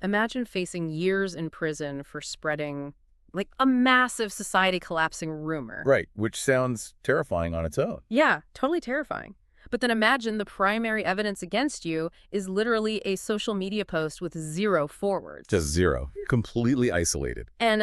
Imagine facing years in prison for spreading, like, a massive society collapsing rumor. Right, which sounds terrifying on its own. Yeah, totally terrifying. But then imagine the primary evidence against you is literally a social media post with 0 forwards. Just zero. Completely isolated. And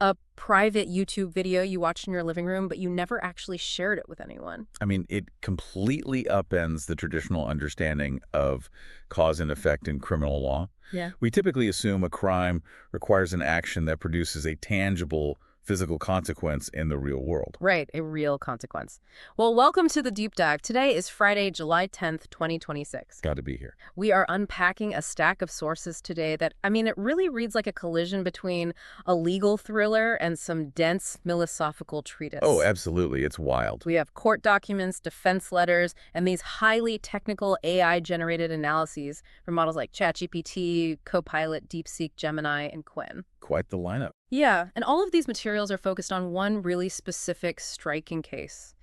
a private YouTube video you watched in your living room, but you never actually shared it with anyone. I mean, it completely upends the traditional understanding of cause and effect in criminal law. Yeah. We typically assume a crime requires an action that produces a tangible physical consequence in the real world. Right, a real consequence. Well, welcome to the deep dive. Today is Friday, July 10th, 2026. Got to be here. We are unpacking a stack of sources today that, I mean, it really reads like a collision between a legal thriller and some dense philosophical treatise. Oh, absolutely. It's wild. We have court documents, defense letters, and these highly technical AI-generated analyses from models like ChatGPT, Copilot, DeepSeek, Gemini, and Quinn. Quite the lineup. Yeah, and all of these materials are focused on one really specific, striking case.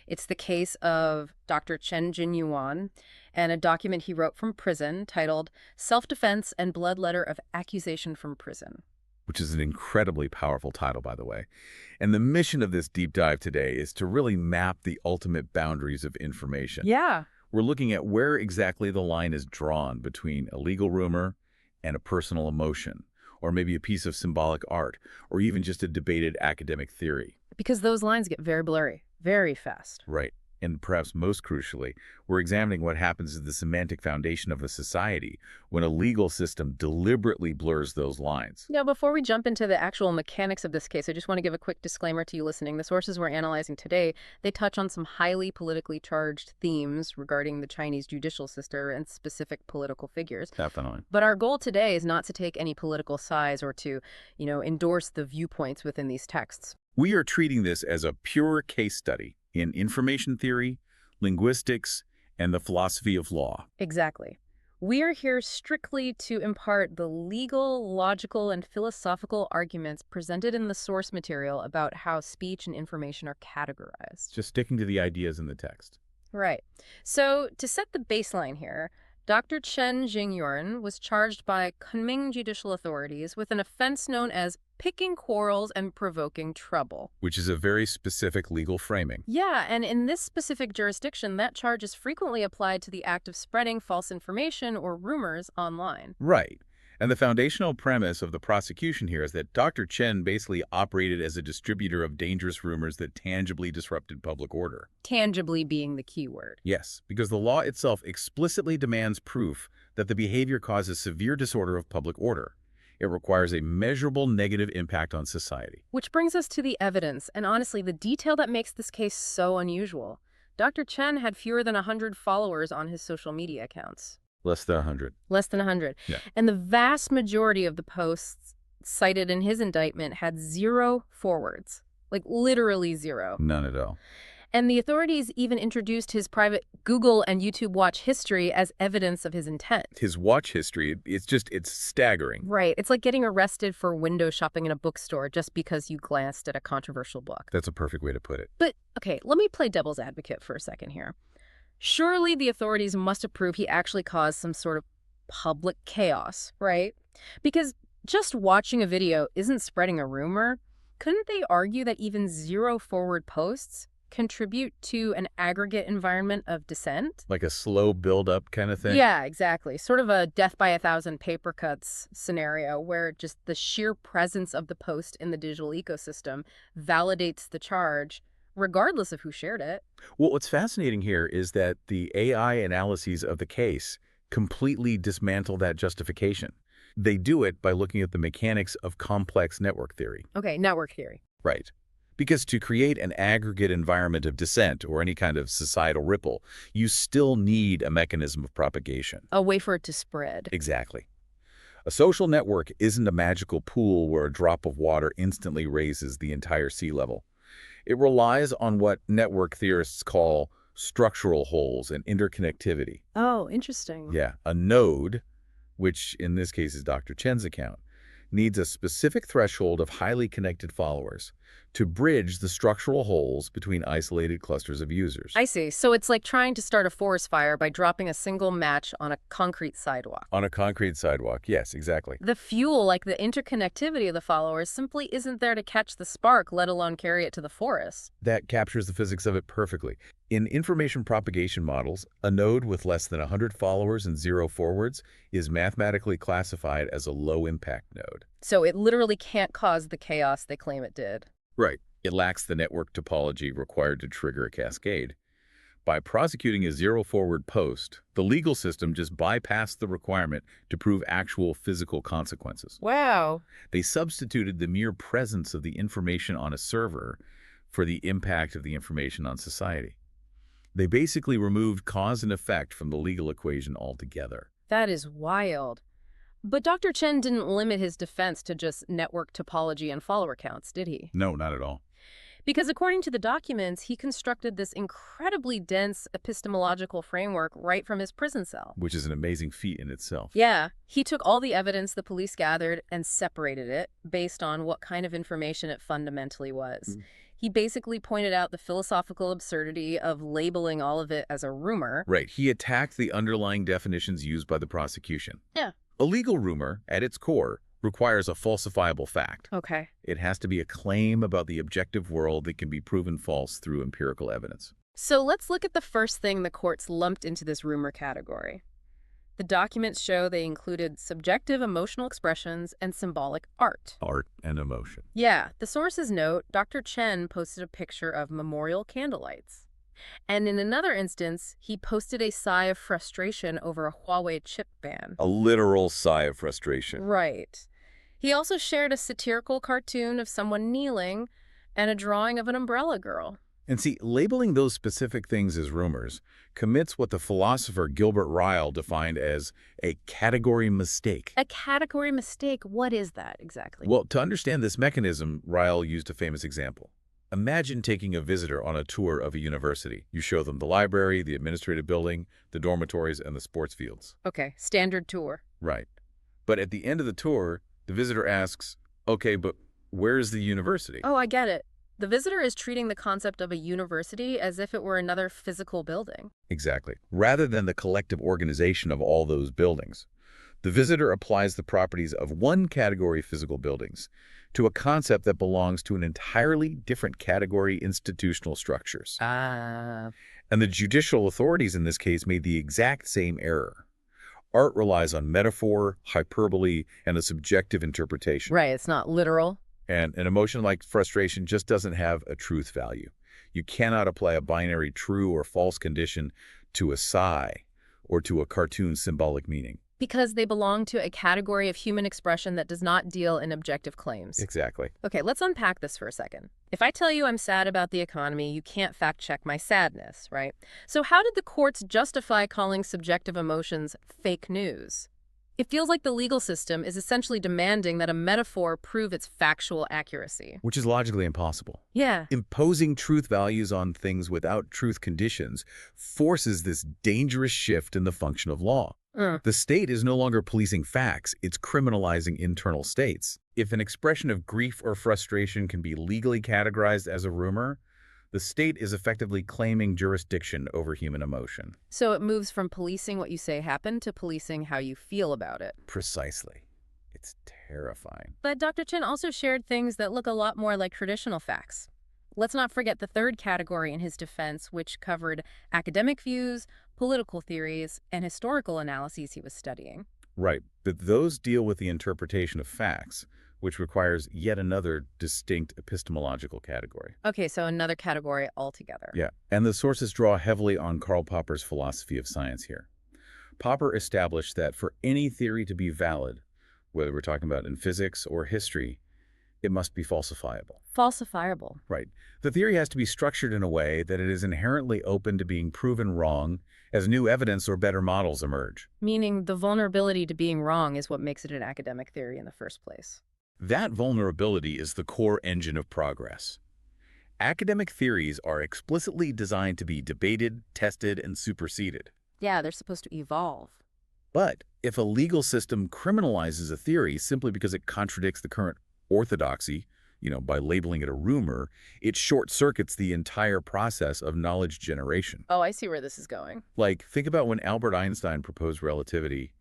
It's the case of Dr. Chen Jingyuan and a document he wrote from prison titled Self-Defense and Blood Letter of Accusation from Prison. Which is an incredibly powerful title, by the way. And the mission of this deep dive today is to really map the ultimate boundaries of information. Yeah. We're looking at where exactly the line is drawn between a legal rumor and a personal emotion, or maybe a piece of symbolic art, or even just a debated academic theory. Because those lines get very blurry, very fast. Right. And perhaps most crucially, we're examining what happens to the semantic foundation of a society when a legal system deliberately blurs those lines. Now, before we jump into the actual mechanics of this case, I just want to give a quick disclaimer to you listening. The sources we're analyzing today, they touch on some highly politically charged themes regarding the Chinese judicial system and specific political figures. Definitely. But our goal today is not to take any political sides or to, endorse the viewpoints within these texts. We are treating this as a pure case study in information theory, linguistics, and the philosophy of law. Exactly. We are here strictly to impart the legal, logical, and philosophical arguments presented in the source material about how speech and information are categorized. Just sticking to the ideas in the text. Right. So, to set the baseline here, Dr. Chen Jingyuan was charged by Kunming judicial authorities with an offense known as picking quarrels and provoking trouble. Which is a very specific legal framing. Yeah, and in this specific jurisdiction, that charge is frequently applied to the act of spreading false information or rumors online. Right. And the foundational premise of the prosecution here is that Dr. Chen basically operated as a distributor of dangerous rumors that tangibly disrupted public order. Tangibly being the key word. Yes, because the law itself explicitly demands proof that the behavior causes severe disorder of public order. It requires a measurable negative impact on society. Which brings us to the evidence, and honestly, the detail that makes this case so unusual. Dr. Chen had fewer than 100 followers on his social media accounts. Less than 100. Less than 100. Yeah. And the vast majority of the posts cited in his indictment had 0 forwards. Like, literally 0. None at all. And the authorities even introduced his private Google and YouTube watch history as evidence of his intent. His watch history, it's staggering. Right. It's like getting arrested for window shopping in a bookstore just because you glanced at a controversial book. That's a perfect way to put it. But, okay, let me play devil's advocate for a second here. Surely the authorities must approve he actually caused some sort of public chaos, right? Because just watching a video isn't spreading a rumor. Couldn't they argue that even 0 forward posts contribute to an aggregate environment of dissent? Like a slow build-up kind of thing? Yeah, exactly. Sort of a death by 1,000 paper cuts scenario where just the sheer presence of the post in the digital ecosystem validates the charge, regardless of who shared it. Well, what's fascinating here is that the AI analyses of the case completely dismantle that justification. They do it by looking at the mechanics of complex network theory. Okay, network theory. Right. Because to create an aggregate environment of dissent or any kind of societal ripple, you still need a mechanism of propagation. A way for it to spread. Exactly. A social network isn't a magical pool where a drop of water instantly raises the entire sea level. It relies on what network theorists call structural holes and interconnectivity. Oh, interesting. Yeah, a node, which in this case is Dr. Chen's account, needs a specific threshold of highly connected followers to bridge the structural holes between isolated clusters of users. I see. So it's like trying to start a forest fire by dropping a single match on a concrete sidewalk. On a concrete sidewalk, yes, exactly. The fuel, like the interconnectivity of the followers, simply isn't there to catch the spark, let alone carry it to the forest. That captures the physics of it perfectly. In information propagation models, a node with less than 100 followers and 0 forwards is mathematically classified as a low-impact node. So it literally can't cause the chaos they claim it did. Right. It lacks the network topology required to trigger a cascade. By prosecuting a 0-forward post, the legal system just bypassed the requirement to prove actual physical consequences. Wow. They substituted the mere presence of the information on a server for the impact of the information on society. They basically removed cause and effect from the legal equation altogether. That is wild. But Dr. Chen didn't limit his defense to just network topology and follower counts, did he? No, not at all. Because according to the documents, he constructed this incredibly dense epistemological framework right from his prison cell. Which is an amazing feat in itself. Yeah, he took all the evidence the police gathered and separated it based on what kind of information it fundamentally was. He basically pointed out the philosophical absurdity of labeling all of it as a rumor. Right. He attacked the underlying definitions used by the prosecution. Yeah. A legal rumor, at its core, requires a falsifiable fact. Okay. It has to be a claim about the objective world that can be proven false through empirical evidence. So let's look at the first thing the courts lumped into this rumor category. The documents show they included subjective emotional expressions and symbolic art. Art and emotion. Yeah, the sources note Dr. Chen posted a picture of memorial candlelights. And in another instance, he posted a sigh of frustration over a Huawei chip ban. A literal sigh of frustration. Right. He also shared a satirical cartoon of someone kneeling and a drawing of an umbrella girl. And see, labeling those specific things as rumors commits what the philosopher Gilbert Ryle defined as a category mistake. A category mistake? What is that exactly? Well, to understand this mechanism, Ryle used a famous example. Imagine taking a visitor on a tour of a university. You show them the library, the administrative building, the dormitories, and the sports fields. Okay, standard tour. Right. But at the end of the tour, the visitor asks, okay, but where is the university? Oh, I get it. The visitor is treating the concept of a university as if it were another physical building. Exactly. Rather than the collective organization of all those buildings, the visitor applies the properties of one category physical buildings to a concept that belongs to an entirely different category institutional structures. Ah. And the judicial authorities in this case made the exact same error. Art relies on metaphor, hyperbole, and a subjective interpretation. Right, it's not literal. And an emotion like frustration just doesn't have a truth value. You cannot apply a binary true or false condition to a sigh or to a cartoon's symbolic meaning. Because they belong to a category of human expression that does not deal in objective claims. Exactly. Okay, let's unpack this for a second. If I tell you I'm sad about the economy, you can't fact-check my sadness, right? So how did the courts justify calling subjective emotions fake news? It feels like the legal system is essentially demanding that a metaphor prove its factual accuracy. Which is logically impossible. Yeah. Imposing truth values on things without truth conditions forces this dangerous shift in the function of law. The state is no longer policing facts, it's criminalizing internal states. If an expression of grief or frustration can be legally categorized as a rumor, the state is effectively claiming jurisdiction over human emotion. So it moves from policing what you say happened to policing how you feel about it. Precisely. It's terrifying. But Dr. Chen also shared things that look a lot more like traditional facts. Let's not forget the third category in his defense, which covered academic views, political theories, and historical analyses he was studying. Right, but those deal with the interpretation of facts, which requires yet another distinct epistemological category. Okay, so another category altogether. Yeah, and the sources draw heavily on Karl Popper's philosophy of science here. Popper established that for any theory to be valid, whether we're talking about in physics or history, it must be falsifiable. Falsifiable. Right. The theory has to be structured in a way that it is inherently open to being proven wrong as new evidence or better models emerge. Meaning the vulnerability to being wrong is what makes it an academic theory in the first place. That vulnerability is the core engine of progress. Academic theories are explicitly designed to be debated, tested, and superseded. Yeah, they're supposed to evolve. But if a legal system criminalizes a theory simply because it contradicts the current orthodoxy, by labeling it a rumor, it short-circuits the entire process of knowledge generation. Oh, I see where this is going. Like, think about when Albert Einstein proposed relativity.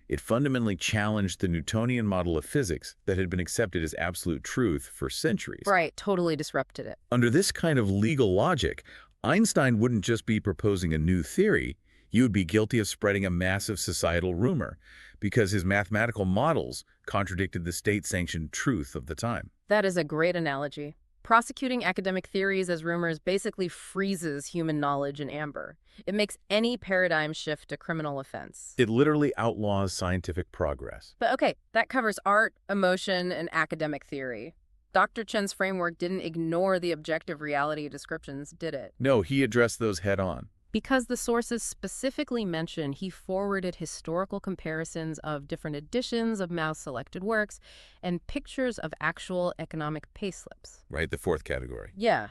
It fundamentally challenged the Newtonian model of physics that had been accepted as absolute truth for centuries. Right, totally disrupted it. Under this kind of legal logic, Einstein wouldn't just be proposing a new theory, he would be guilty of spreading a massive societal rumor, because his mathematical models contradicted the state-sanctioned truth of the time. That is a great analogy. Prosecuting academic theories as rumors basically freezes human knowledge in amber. It makes any paradigm shift a criminal offense. It literally outlaws scientific progress. But okay, that covers art, emotion, and academic theory. Dr. Chen's framework didn't ignore the objective reality descriptions, did it? No, he addressed those head-on. Because the sources specifically mentioned, he forwarded historical comparisons of different editions of Mao's selected works and pictures of actual economic payslips. Right, the fourth category. Yeah.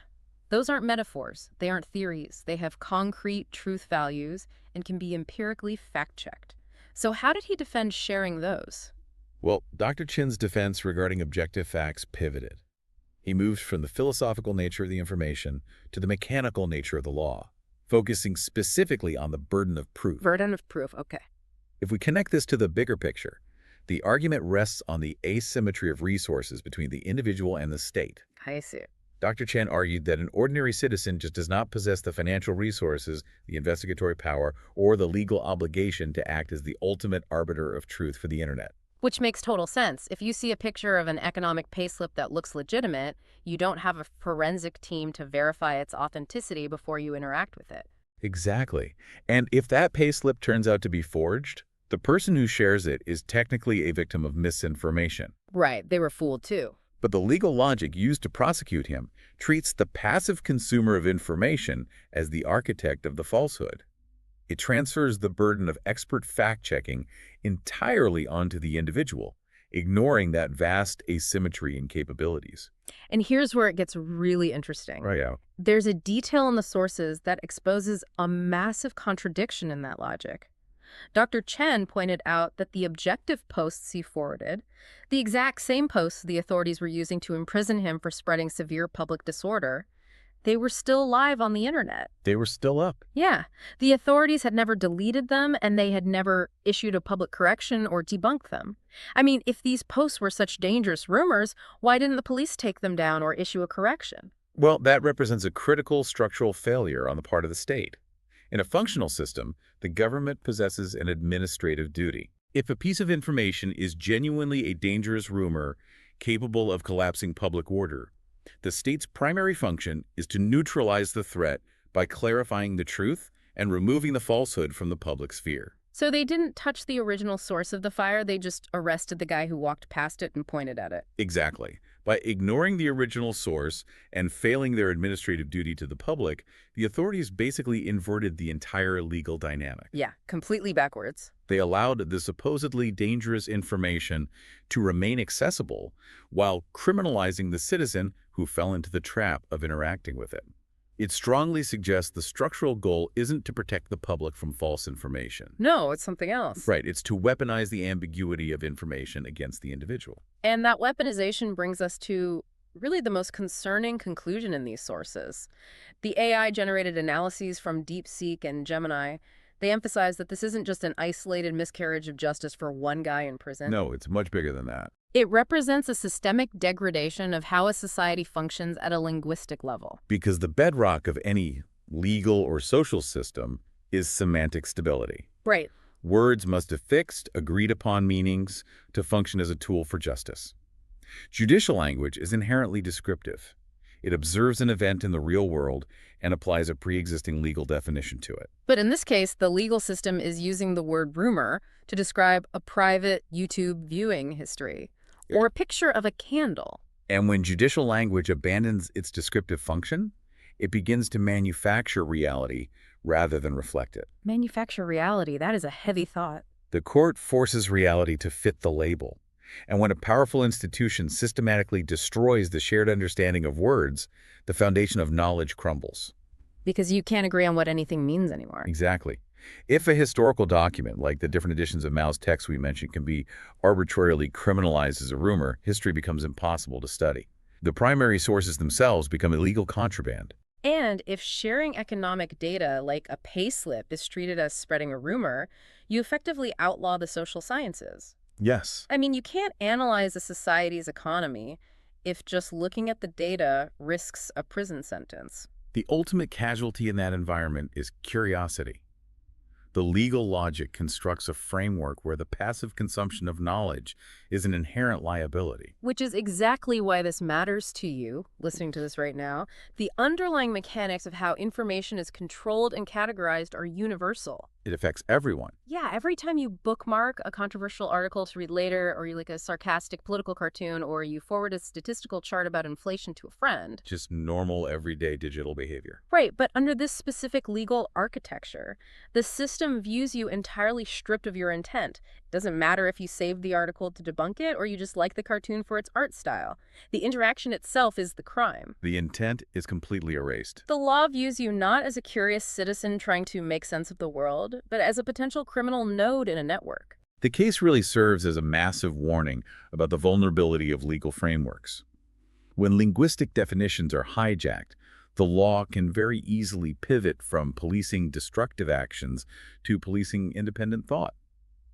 Those aren't metaphors. They aren't theories. They have concrete truth values and can be empirically fact-checked. So how did he defend sharing those? Well, Dr. Chen's defense regarding objective facts pivoted. He moved from the philosophical nature of the information to the mechanical nature of the law, focusing specifically on the burden of proof. Burden of proof, okay. If we connect this to the bigger picture, the argument rests on the asymmetry of resources between the individual and the state. I see. Dr. Chen argued that an ordinary citizen just does not possess the financial resources, the investigatory power, or the legal obligation to act as the ultimate arbiter of truth for the internet. Which makes total sense. If you see a picture of an economic payslip that looks legitimate, you don't have a forensic team to verify its authenticity before you interact with it. Exactly. And if that payslip turns out to be forged, the person who shares it is technically a victim of misinformation. Right, they were fooled too. But the legal logic used to prosecute him treats the passive consumer of information as the architect of the falsehood. It transfers the burden of expert fact-checking entirely onto the individual, ignoring that vast asymmetry in capabilities. And here's where it gets really interesting. Right out. There's a detail in the sources that exposes a massive contradiction in that logic. Dr. Chen pointed out that the objective posts he forwarded, the exact same posts the authorities were using to imprison him for spreading severe public disorder, they were still live on the internet. They were still up. Yeah. The authorities had never deleted them, and they had never issued a public correction or debunked them. I mean, if these posts were such dangerous rumors, why didn't the police take them down or issue a correction? Well, that represents a critical structural failure on the part of the state. In a functional system, the government possesses an administrative duty. If a piece of information is genuinely a dangerous rumor capable of collapsing public order, the state's primary function is to neutralize the threat by clarifying the truth and removing the falsehood from the public sphere. So they didn't touch the original source of the fire, they just arrested the guy who walked past it and pointed at it. Exactly. By ignoring the original source and failing their administrative duty to the public, the authorities basically inverted the entire legal dynamic. Yeah, completely backwards. They allowed the supposedly dangerous information to remain accessible while criminalizing the citizen who fell into the trap of interacting with it. It strongly suggests the structural goal isn't to protect the public from false information. No, it's something else. Right, it's to weaponize the ambiguity of information against the individual. And that weaponization brings us to really the most concerning conclusion in these sources. The AI-generated analyses from DeepSeek and Gemini, they emphasize that this isn't just an isolated miscarriage of justice for one guy in prison. No, it's much bigger than that. It represents a systemic degradation of how a society functions at a linguistic level. Because the bedrock of any legal or social system is semantic stability. Right. Words must have fixed, agreed-upon meanings to function as a tool for justice. Judicial language is inherently descriptive. It observes an event in the real world and applies a pre-existing legal definition to it. But in this case, the legal system is using the word rumor to describe a private YouTube viewing history or a picture of a candle. And when judicial language abandons its descriptive function, it begins to manufacture reality rather than reflect it. Manufacture reality, that is a heavy thought. The court forces reality to fit the label. And when a powerful institution systematically destroys the shared understanding of words, the foundation of knowledge crumbles. Because you can't agree on what anything means anymore. Exactly. If a historical document, like the different editions of Mao's text we mentioned, can be arbitrarily criminalized as a rumor, history becomes impossible to study. The primary sources themselves become illegal contraband. And if sharing economic data like a payslip is treated as spreading a rumor, you effectively outlaw the social sciences. Yes. I mean, you can't analyze a society's economy if just looking at the data risks a prison sentence. The ultimate casualty in that environment is curiosity. The legal logic constructs a framework where the passive consumption of knowledge is an inherent liability. Which is exactly why this matters to you, listening to this right now. The underlying mechanics of how information is controlled and categorized are universal. It affects everyone. Yeah, every time you bookmark a controversial article to read later, or you like a sarcastic political cartoon, or you forward a statistical chart about inflation to a friend. Just normal, everyday digital behavior. Right, but under this specific legal architecture, the system views you entirely stripped of your intent. It doesn't matter if you saved the article to debunk it or you just like the cartoon for its art style. The interaction itself is the crime. The intent is completely erased. The law views you not as a curious citizen trying to make sense of the world, but as a potential criminal node in a network. The case really serves as a massive warning about the vulnerability of legal frameworks. When linguistic definitions are hijacked, the law can very easily pivot from policing destructive actions to policing independent thought.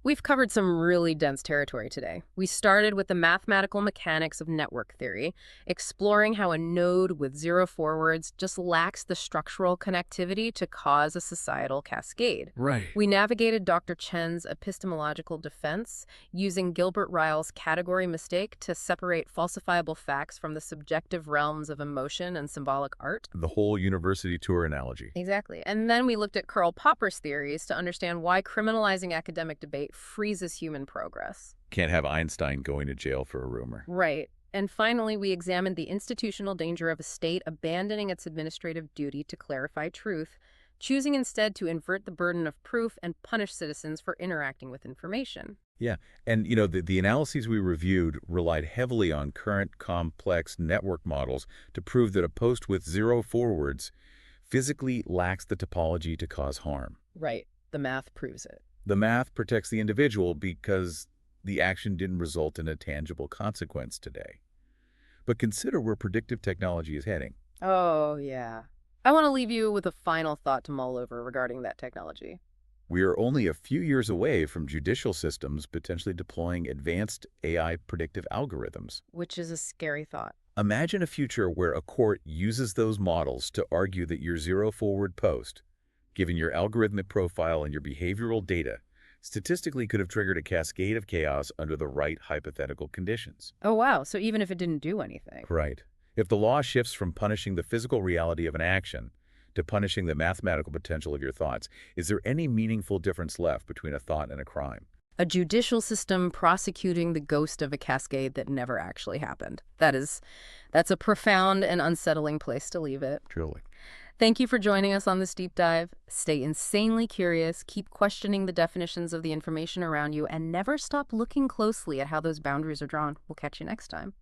We've covered some really dense territory today. We started with the mathematical mechanics of network theory, exploring how a node with zero forwards just lacks the structural connectivity to cause a societal cascade. Right. We navigated Dr. Chen's epistemological defense, using Gilbert Ryle's category mistake to separate falsifiable facts from the subjective realms of emotion and symbolic art. The whole university tour analogy. Exactly. And then we looked at Karl Popper's theories to understand why criminalizing academic debate freezes human progress. Can't have Einstein going to jail for a rumor. Right. And finally, we examined the institutional danger of a state abandoning its administrative duty to clarify truth, choosing instead to invert the burden of proof and punish citizens for interacting with information. Yeah, and the analyses we reviewed relied heavily on current complex network models to prove that a post with zero forwards physically lacks the topology to cause harm. Right. The math proves it. The math protects the individual because the action didn't result in a tangible consequence today. But consider where predictive technology is heading. Oh, yeah. I want to leave you with a final thought to mull over regarding that technology. We are only a few years away from judicial systems potentially deploying advanced AI predictive algorithms. Which is a scary thought. Imagine a future where a court uses those models to argue that your zero-forward post, given your algorithmic profile and your behavioral data, statistically could have triggered a cascade of chaos under the right hypothetical conditions. Oh, wow. So even if it didn't do anything. Right. If the law shifts from punishing the physical reality of an action to punishing the mathematical potential of your thoughts, is there any meaningful difference left between a thought and a crime? A judicial system prosecuting the ghost of a cascade that never actually happened. That's a profound and unsettling place to leave it. Truly. Thank you for joining us on this deep dive. Stay insanely curious, keep questioning the definitions of the information around you, and never stop looking closely at how those boundaries are drawn. We'll catch you next time.